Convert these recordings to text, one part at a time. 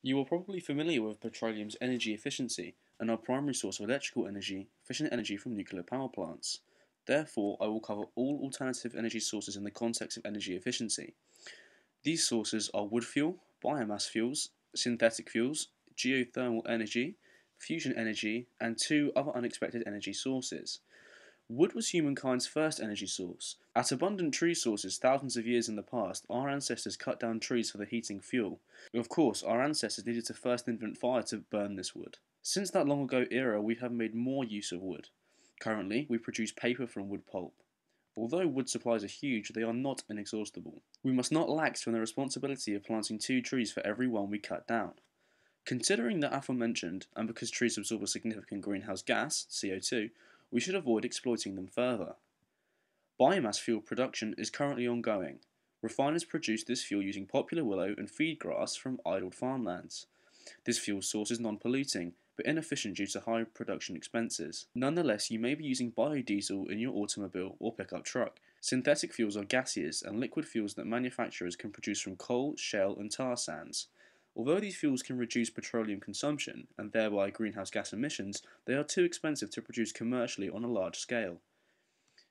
You are probably familiar with petroleum's energy efficiency and our primary source of electrical energy, fission energy from nuclear power plants. Therefore, I will cover all alternative energy sources in the context of energy efficiency. These sources are wood fuel, biomass fuels, synthetic fuels, geothermal energy, fusion energy, and two other unexpected energy sources. Wood was humankind's first energy source. At abundant tree sources thousands of years in the past, our ancestors cut down trees for the heating fuel. Of course, our ancestors needed to first invent fire to burn this wood. Since that long ago era, we have made more use of wood. Currently, we produce paper from wood pulp. Although wood supplies are huge, they are not inexhaustible. We must not lax from the responsibility of planting 2 trees for every one we cut down. Considering the aforementioned, and because trees absorb a significant greenhouse gas, CO2, we should avoid exploiting them further. Biomass fuel production is currently ongoing. Refiners produce this fuel using popular willow and feed grass from idled farmlands. This fuel source is non-polluting, but inefficient due to high production expenses. Nonetheless, you may be using biodiesel in your automobile or pickup truck. Synthetic fuels are gaseous and liquid fuels that manufacturers can produce from coal, shale, and tar sands. Although these fuels can reduce petroleum consumption, and thereby greenhouse gas emissions, they are too expensive to produce commercially on a large scale.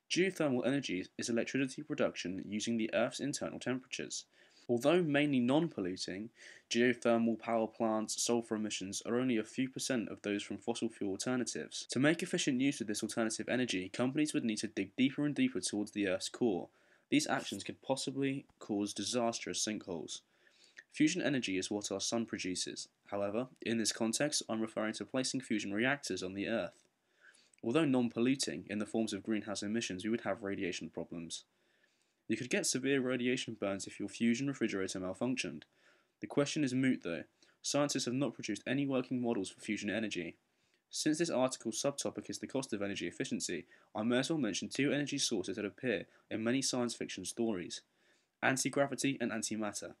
Geothermal energy is electricity production using the Earth's internal temperatures. Although mainly non-polluting, geothermal power plants' sulfur emissions are only a few percent of those from fossil fuel alternatives. To make efficient use of this alternative energy, companies would need to dig deeper and deeper towards the Earth's core. These actions could possibly cause disastrous sinkholes. Fusion energy is what our Sun produces. However, in this context, I'm referring to placing fusion reactors on the Earth. Although non-polluting in the forms of greenhouse emissions, we would have radiation problems. You could get severe radiation burns if your fusion refrigerator malfunctioned. The question is moot though. Scientists have not produced any working models for fusion energy. Since this article's subtopic is the cost of energy efficiency, I may as well mention 2 energy sources that appear in many science fiction stories: anti-gravity and antimatter.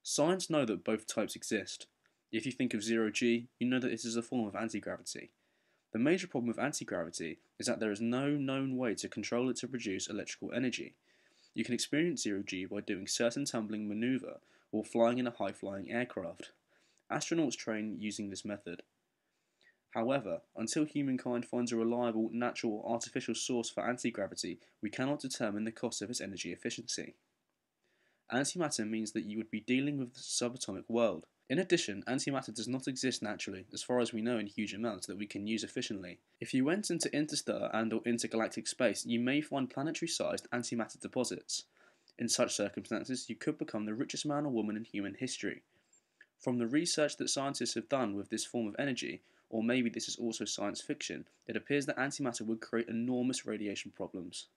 Science know that both types exist. If you think of zero-G, you know that it is a form of anti-gravity. The major problem with anti-gravity is that there is no known way to control it to produce electrical energy. You can experience zero-G by doing certain tumbling maneuver or flying in a high-flying aircraft. Astronauts train using this method. However, until humankind finds a reliable, natural or artificial source for anti-gravity, we cannot determine the cost of its energy efficiency. Antimatter means that you would be dealing with the subatomic world. In addition, antimatter does not exist naturally, as far as we know, in huge amounts that we can use efficiently. If you went into interstellar and/or intergalactic space, you may find planetary-sized antimatter deposits. In such circumstances, you could become the richest man or woman in human history. From the research that scientists have done with this form of energy, or maybe this is also science fiction, it appears that antimatter would create enormous radiation problems.